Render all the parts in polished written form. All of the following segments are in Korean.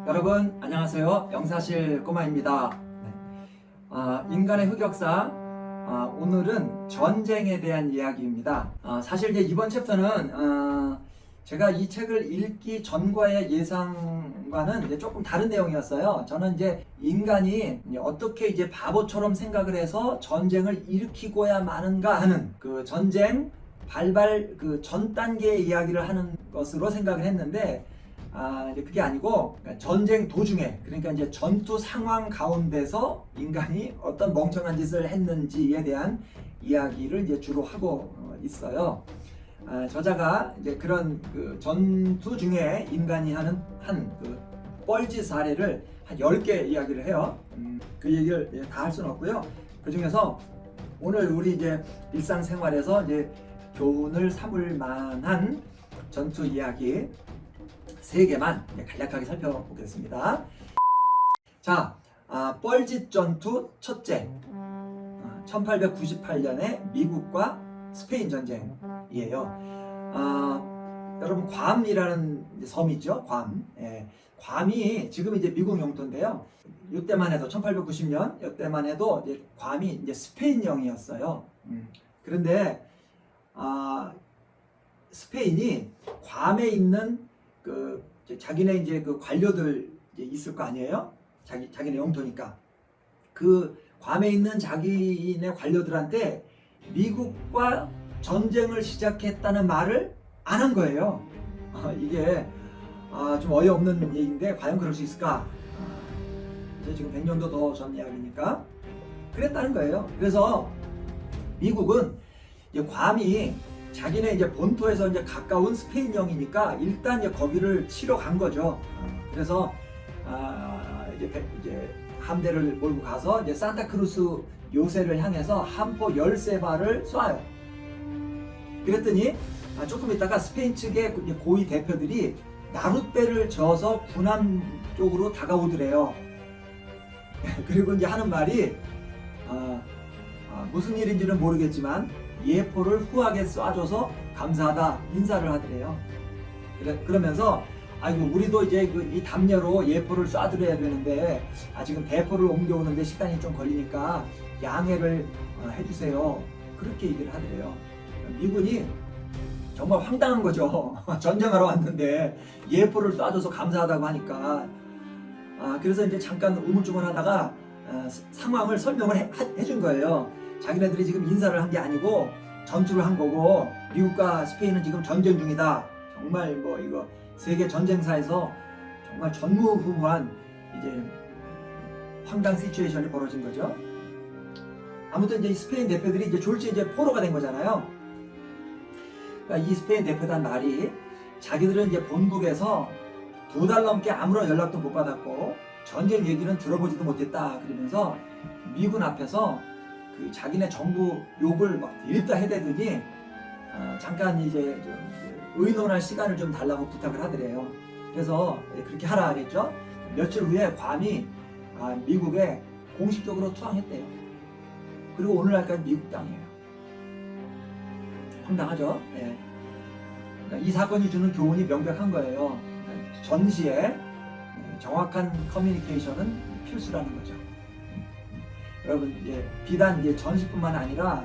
여러분 안녕하세요. 영사실 꼬마입니다. 인간의 흑역사, 오늘은 전쟁에 대한 이야기입니다. 사실 이제 이번 챕터는 제가 이 책을 읽기 전과의 예상과는 이제 조금 다른 내용이었어요. 저는 이제 인간이 어떻게 이제 바보처럼 생각을 해서 전쟁을 일으키고야 마는가 하는 그 전쟁 발발 그 전 단계의 이야기를 하는 것으로 생각을 했는데, 이제 그게 아니고 전쟁 도중에, 그러니까 이제 전투 상황 가운데서 인간이 어떤 멍청한 짓을 했는지에 대한 이야기를 이제 주로 하고 있어요. 저자가 이제 그런 그 전투 중에 인간이 하는 그 뻘짓 사례를 한 10개 이야기를 해요. 그 얘기를 다 할 수는 없고요. 그 중에서 오늘 우리 이제 일상생활에서 이제 교훈을 삼을 만한 전투 이야기 3개만 간략하게 살펴보겠습니다. 자, 뻘짓 전투 첫째, 1898년에 미국과 스페인 전쟁이에요. 여러분, 괌이라는 섬이 있죠. 괌. 괌이 지금 이제 미국 영토인데요. 이때만 해도 1890년 이때만 해도 이제 괌이 이제 스페인령이었어요. 그런데 스페인이 괌에 있는 그 자기네 이제 그 관료들 이제 있을 거 아니에요? 자기네 영토니까. 그 괌에 있는 자기네 관료들한테 미국과 전쟁을 시작했다는 말을 안 한 거예요. 이게 좀 어이없는 얘기인데 과연 그럴 수 있을까? 이제 지금 100년도 더 전 이야기니까 그랬다는 거예요. 그래서 미국은 이제 괌이 자기네 이제 본토에서 이제 가까운 스페인령이니까 일단 이제 거기를 치러 간 거죠. 그래서 이제 함대를 몰고 가서 이제 산타크루스 요새를 향해서 함포 13발을 쏴요. 그랬더니 조금 있다가 스페인 측의 고위 대표들이 나룻배를 저어서 군함 쪽으로 다가오더래요. 그리고 이제 하는 말이 무슨 일인지는 모르겠지만 예포를 후하게 쏴줘서 감사하다 인사를 하더래요. 그러면서 아이고, 우리도 이제 이 담요로 예포를 쏴드려야 되는데 지금 대포를 옮겨오는데 시간이 좀 걸리니까 양해를 해주세요. 그렇게 얘기를 하더래요. 미군이 정말 황당한 거죠. 전쟁하러 왔는데 예포를 쏴줘서 감사하다고 하니까. 그래서 이제 잠깐 우물쭈물하다가 상황을 설명을 해준 거예요. 자기네들이 지금 인사를 한 게 아니고 전투를 한 거고, 미국과 스페인은 지금 전쟁 중이다. 정말 뭐 이거 세계 전쟁사에서 정말 전무후무한 이제 황당 시츄에이션이 벌어진 거죠. 아무튼 이제 스페인 대표들이 이제 졸지 이제 포로가 된 거잖아요. 그러니까 이 스페인 대표단 말이 자기들은 이제 본국에서 2달 넘게 아무런 연락도 못 받았고 전쟁 얘기는 들어보지도 못했다. 그러면서 미군 앞에서 그 자기네 정부 욕을 막 이립다 해대더니 잠깐 이제 좀 의논할 시간을 좀 달라고 부탁을 하더래요. 그래서 그렇게 하라 그랬죠. 며칠 후에 괌이 미국에 공식적으로 투항했대요. 그리고 오늘날까지 미국 땅이에요. 황당하죠. 그러니까 이 사건이 주는 교훈이 명백한 거예요. 전시에 정확한 커뮤니케이션은 필수라는 거죠. 여러분, 이제 비단 이제 전시뿐만 아니라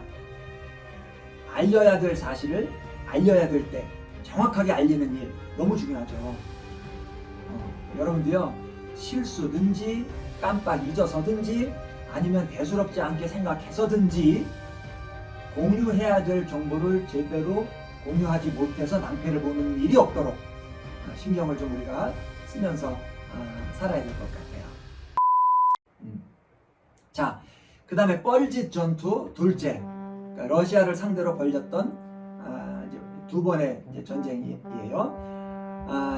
알려야 될 사실을 알려야 될 때 정확하게 알리는 일 너무 중요하죠. 여러분도요, 실수든지 깜빡 잊어서든지 아니면 대수롭지 않게 생각해서든지 공유해야 될 정보를 제대로 공유하지 못해서 낭패를 보는 일이 없도록 신경을 좀 우리가 쓰면서 살아야 될 것 같아요. 자, 그 다음에 뻘짓 전투 둘째, 그러니까 러시아를 상대로 벌였던 이제 2번의 이제 전쟁이에요.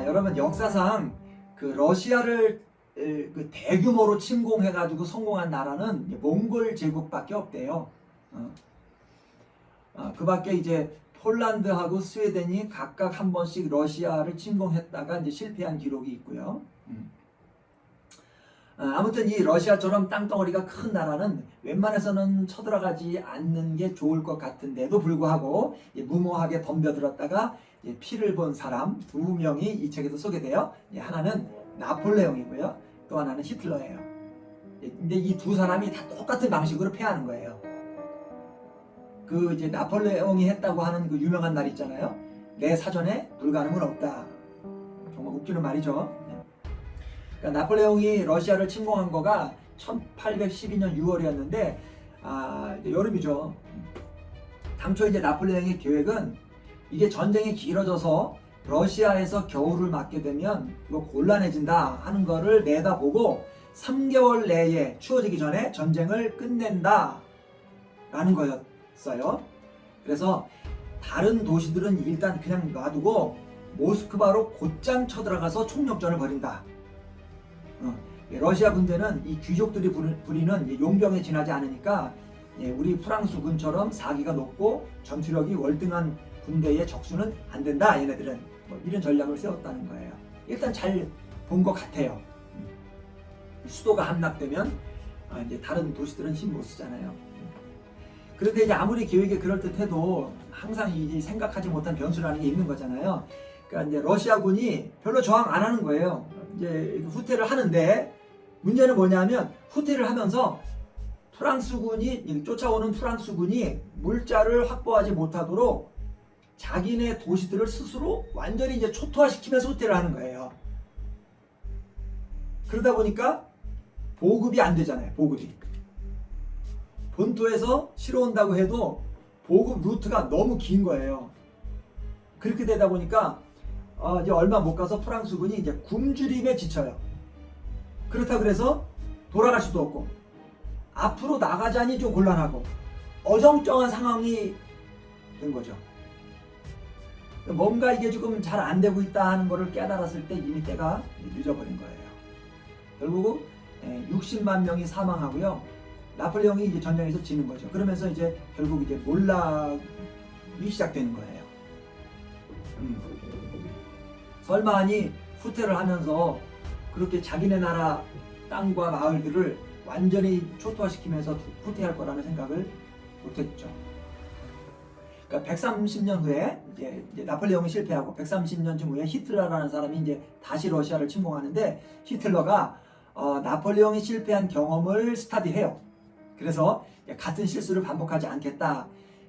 여러분, 역사상 그 러시아를 그 대규모로 침공해가지고 성공한 나라는 몽골 제국밖에 없대요. 그 밖에 이제 폴란드하고 스웨덴이 각각 한 번씩 러시아를 침공했다가 이제 실패한 기록이 있고요. 아무튼 이 러시아처럼 땅덩어리가 큰 나라는 웬만해서는 쳐들어가지 않는 게 좋을 것 같은데도 불구하고 무모하게 덤벼들었다가 피를 본 사람 2명이 이 책에서 소개돼요. 하나는 나폴레옹이고요. 또 하나는 히틀러예요. 근데 이 두 사람이 다 똑같은 방식으로 패하는 거예요. 그 이제 나폴레옹이 했다고 하는 그 유명한 말 있잖아요. 내 사전에 불가능은 없다. 정말 웃기는 말이죠. 그러니까 나폴레옹이 러시아를 침공한 거가 1812년 6월이었는데 여름이죠. 당초 이제 나폴레옹의 계획은 이게 전쟁이 길어져서 러시아에서 겨울을 맞게 되면 이거 곤란해진다 하는 거를 내다보고 3개월 내에 추워지기 전에 전쟁을 끝낸다 라는 거였어요. 그래서 다른 도시들은 일단 그냥 놔두고 모스크바로 곧장 쳐들어가서 총력전을 벌인다. 러시아 군대는 이 귀족들이 부리는 용병에 지나지 않으니까 우리 프랑스군처럼 사기가 높고 전투력이 월등한 군대의 적수는 안 된다. 얘네들은 뭐 이런 전략을 세웠다는 거예요. 일단 잘 본 것 같아요. 수도가 함락되면 이제 다른 도시들은 힘 못 쓰잖아요. 그런데 이제 아무리 계획이 그럴듯해도 항상 이 생각하지 못한 변수라는 게 있는 거잖아요. 그러니까 이제 러시아군이 별로 저항 안 하는 거예요. 이제 후퇴를 하는데 문제는 뭐냐면 후퇴를 하면서 프랑스군이 쫓아오는 프랑스군이 물자를 확보하지 못하도록 자기네 도시들을 스스로 완전히 이제 초토화시키면서 후퇴를 하는 거예요. 그러다 보니까 보급이 안 되잖아요. 보급이 본토에서 실어 온다고 해도 보급 루트가 너무 긴 거예요. 그렇게 되다 보니까 이제 얼마 못 가서 프랑스군이 이제 굶주림에 지쳐요. 그렇다 그래서 돌아갈 수도 없고 앞으로 나가자니 좀 곤란하고 어정쩡한 상황이 된 거죠. 뭔가 이게 지금 잘 안 되고 있다 하는 거를 깨달았을 때 이미 때가 늦어버린 거예요. 결국은 60만 명이 사망하고요. 나폴레옹이 이제 전쟁에서 지는 거죠. 그러면서 이제 결국 이제 몰락이 시작되는 거예요. 설마하니 후퇴를 하면서 그렇게 자기네 나라 땅과 마을들을 완전히 초토화시키면서 후퇴할 거라는 생각을 못했죠. 그러니까 130년 후에 이제 나폴레옹이 실패하고 130년쯤 후에 히틀러라는 사람이 이제 다시 러시아를 침공하는데 히틀러가 나폴레옹이 실패한 경험을 스터디해요. 그래서 같은 실수를 반복하지 않겠다.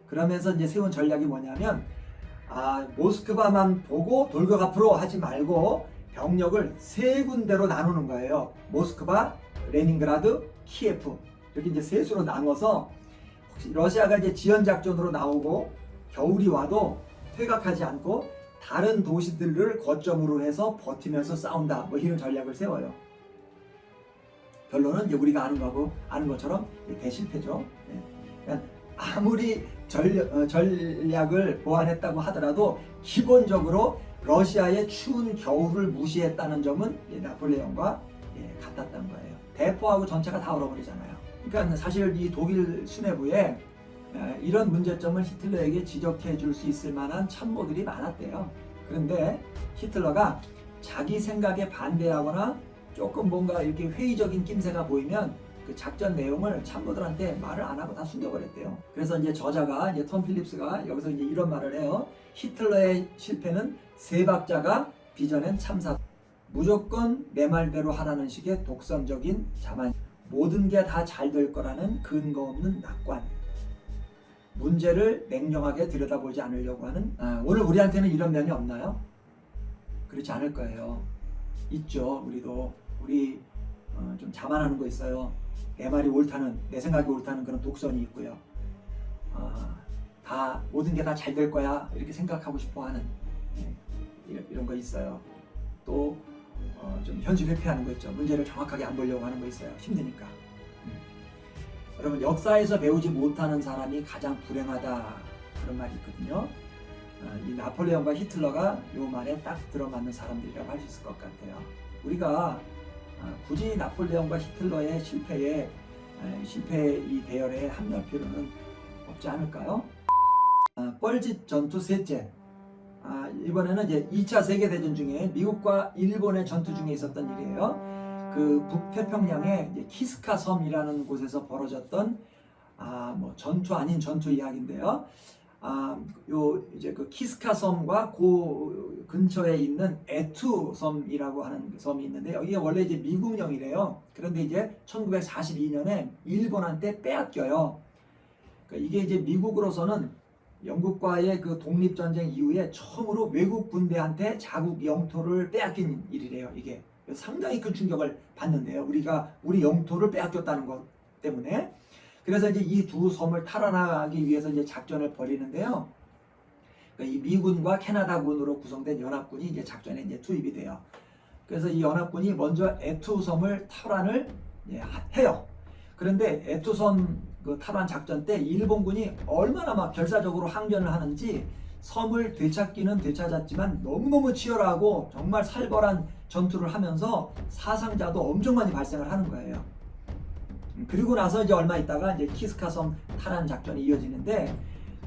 그러면서 이제 세운 전략이 뭐냐면 모스크바만 보고 돌격 앞으로 하지 말고 병력을 세 군데로 나누는 거예요. 모스크바, 레닌그라드, 키예프 이렇게 이제 세 수로 나눠서 혹시 러시아가 이제 지연 작전으로 나오고 겨울이 와도 퇴각하지 않고 다른 도시들을 거점으로 해서 버티면서 싸운다. 뭐 이런 전략을 세워요. 결론은 이제 우리가 아는 것처럼 대실패죠. 그러니까 아무리 전략을 보완했다고 하더라도 기본적으로 러시아의 추운 겨울을 무시했다는 점은 나폴레옹과 같았다는 거예요. 대포하고 전체가 다 얼어버리잖아요. 그러니까 사실 이 독일 수뇌부에 이런 문제점을 히틀러에게 지적해 줄 수 있을 만한 참모들이 많았대요. 그런데 히틀러가 자기 생각에 반대하거나 조금 뭔가 이렇게 회의적인 낌새가 보이면 그 작전 내용을 참모들한테 말을 안 하고 다 숨겨버렸대요. 그래서 이제 저자가 톰 필립스가 여기서 이제 이런 말을 해요. 히틀러의 실패는 세 박자가 빚어낸 참사. 무조건 내 말대로 하라는 식의 독선적인 자만. 모든 게 다 잘 될 거라는 근거 없는 낙관. 문제를 냉정하게 들여다보지 않으려고 하는 오늘 우리한테는 이런 면이 없나요? 그렇지 않을 거예요. 있죠. 우리 좀 자만하는 거 있어요. 내 말이 옳다는, 내 생각이 옳다는 그런 독선이 있고요. 다 모든 게 다 잘 될 거야 이렇게 생각하고 싶어하는 이런 거 있어요. 또 좀 현실 회피하는 거 있죠. 문제를 정확하게 안 보려고 하는 거 있어요. 힘드니까. 여러분 역사에서 배우지 못하는 사람이 가장 불행하다 그런 말이 있거든요. 이 나폴레옹과 히틀러가 이 말에 딱 들어맞는 사람들이라고 할 수 있을 것 같아요. 우리가 굳이 나폴레옹과 히틀러의 실패 이 대열에 합류할 필요는 없지 않을까요? 뻘짓 전투 셋째. 이번에는 이제 2차 세계대전 중에 미국과 일본의 전투 중에 있었던 일이에요. 그 북태평양의 이제 키스카 섬이라는 곳에서 벌어졌던 뭐 전투 아닌 전투 이야기인데요. 요 이제 그 키스카 섬과 그 근처에 있는 에투 섬이라고 하는 섬이 있는데 여기가 원래 이제 미국령이래요. 그런데 이제 1942년에 일본한테 빼앗겨요. 그러니까 이게 이제 미국으로서는 영국과의 그 독립전쟁 이후에 처음으로 외국 군대한테 자국 영토를 빼앗긴 일이래요. 이게 상당히 큰 충격을 받는데요. 우리 영토를 빼앗겼다는 것 때문에. 그래서 이제 이 두 섬을 탈환하기 위해서 이제 작전을 벌이는데요. 그러니까 이 미군과 캐나다군으로 구성된 연합군이 이제 작전에 이제 투입이 돼요. 그래서 이 연합군이 먼저 에투 섬을 탈환을 해요. 그런데 에투 섬 그 탈환 작전 때 일본군이 얼마나 막 결사적으로 항전을 하는지 섬을 되찾기는 되찾았지만 너무너무 치열하고 정말 살벌한 전투를 하면서 사상자도 엄청 많이 발생을 하는 거예요. 그리고 나서 이제 얼마 있다가 이제 키스카 섬 탈환 작전이 이어지는데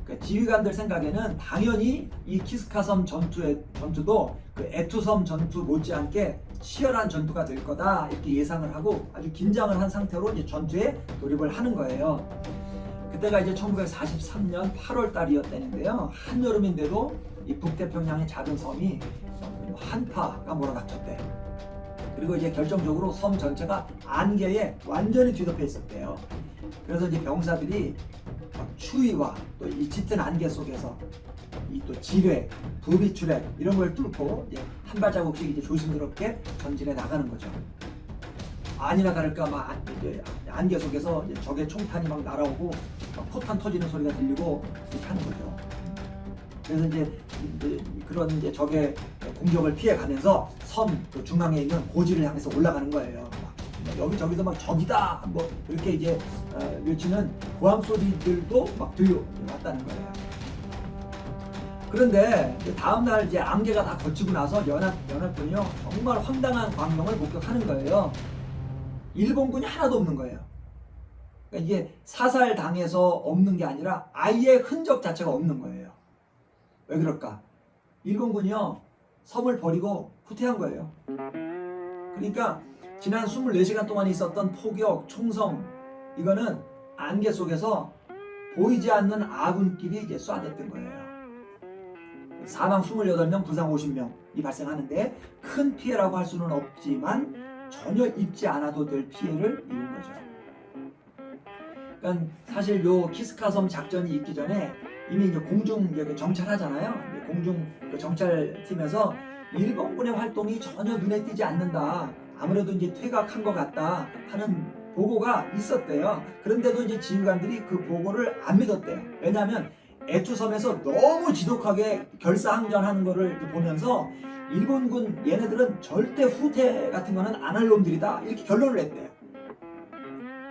그 지휘관들 생각에는 당연히 이 키스카 섬 전투도 그 에투 섬 전투 못지않게 치열한 전투가 될 거다 이렇게 예상을 하고 아주 긴장을 한 상태로 이제 전투에 돌입을 하는 거예요. 그때가 이제 1943년 8월 달이었다는데요. 한여름인데도 이 북태평양의 작은 섬이 한파가 몰아닥쳤대. 그리고 이제 결정적으로 섬 전체가 안개에 완전히 뒤덮여 있었대요. 그래서 이제 병사들이 추위와 또 이 짙은 안개 속에서 이 또 지뢰, 부비출해 이런 걸 뚫고 이제 한 발자국씩 이제 조심스럽게 전진해 나가는 거죠. 아니나 다를까 막 이제 안개 속에서 이제 적의 총탄이 막 날아오고 막 포탄 터지는 소리가 들리고 이렇게 하는 거죠. 그래서 이제 그런 이제 적의 공격을 피해가면서 섬 그 중앙에 있는 고지를 향해서 올라가는 거예요. 여기저기서 막 적이다 뭐 이렇게 이제 외치는 고함 소리들도 막 들려왔다는 거예요. 그런데 다음 날 이제 안개가 다 거치고 나서 연합군이요 정말 황당한 광경을 목격하는 거예요. 일본군이 하나도 없는 거예요. 그러니까 이게 사살당해서 없는 게 아니라 아예 흔적 자체가 없는 거예요. 왜 그럴까? 일본군이요 섬을 버리고 후퇴한 거예요. 그러니까 지난 24시간 동안 있었던 포격, 총성 이거는 안개 속에서 보이지 않는 아군끼리 이제 쏴댔던 거예요. 사망 28명, 부상 50명이 발생하는데 큰 피해라고 할 수는 없지만 전혀 입지 않아도 될 피해를 입은 거죠. 그러니까 사실 요 키스카섬 작전이 있기 전에 이미 이제 공중 정찰하잖아요. 공중 정찰팀에서 일본군의 활동이 전혀 눈에 띄지 않는다. 아무래도 이제 퇴각한 것 같다 하는 보고가 있었대요. 그런데도 이제 지휘관들이 그 보고를 안 믿었대요. 왜냐하면 에투섬에서 너무 지독하게 결사항전하는 거를 보면서 일본군 얘네들은 절대 후퇴 같은 거는 안 할 놈들이다 이렇게 결론을 했대요.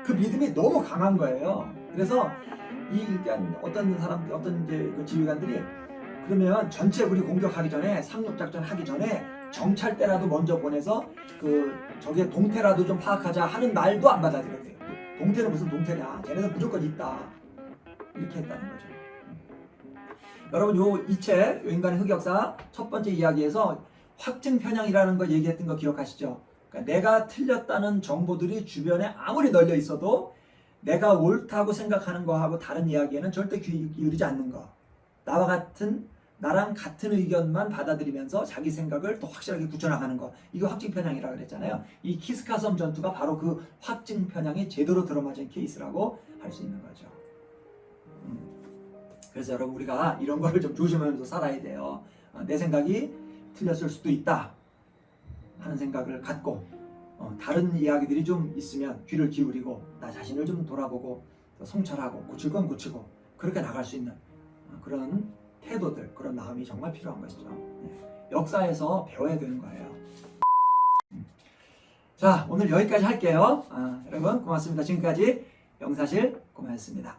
그 믿음이 너무 강한 거예요. 그래서 그러니까 어떤 이제 그 지휘관들이 그러면 전체 우리 공격하기 전에 상륙작전 하기 전에 정찰대라도 먼저 보내서 그 적의 동태라도 좀 파악하자 하는 말도 안 받아들였대요. 동태는 무슨 동태냐? 쟤네들 무조건 있다. 이렇게 했다는 거죠. 여러분 요 이책 인간의 흑역사 첫 번째 이야기에서 확증 편향이라는 거 얘기했던 거 기억하시죠? 그러니까 내가 틀렸다는 정보들이 주변에 아무리 널려 있어도 내가 옳다고 생각하는 거하고 다른 이야기에는 절대 귀 기울이지 않는 거. 나랑 같은 의견만 받아들이면서 자기 생각을 더 확실하게 굳혀나가는 거. 이거 확증 편향이라고 그랬잖아요. 이 키스카섬 전투가 바로 그 확증 편향이 제대로 들어맞은 케이스라고 할 수 있는 거죠. 그래서 여러분 우리가 이런 거를 좀 조심하면서 살아야 돼요. 내 생각이 틀렸을 수도 있다 하는 생각을 갖고 다른 이야기들이 좀 있으면 귀를 기울이고 나 자신을 좀 돌아보고 성찰하고 고칠 건 고치고 그렇게 나갈 수 있는 그런 태도들, 그런 마음이 정말 필요한 것이죠. 역사에서 배워야 되는 거예요. 자, 오늘 여기까지 할게요. 여러분 고맙습니다. 지금까지 영사실 고맙습니다.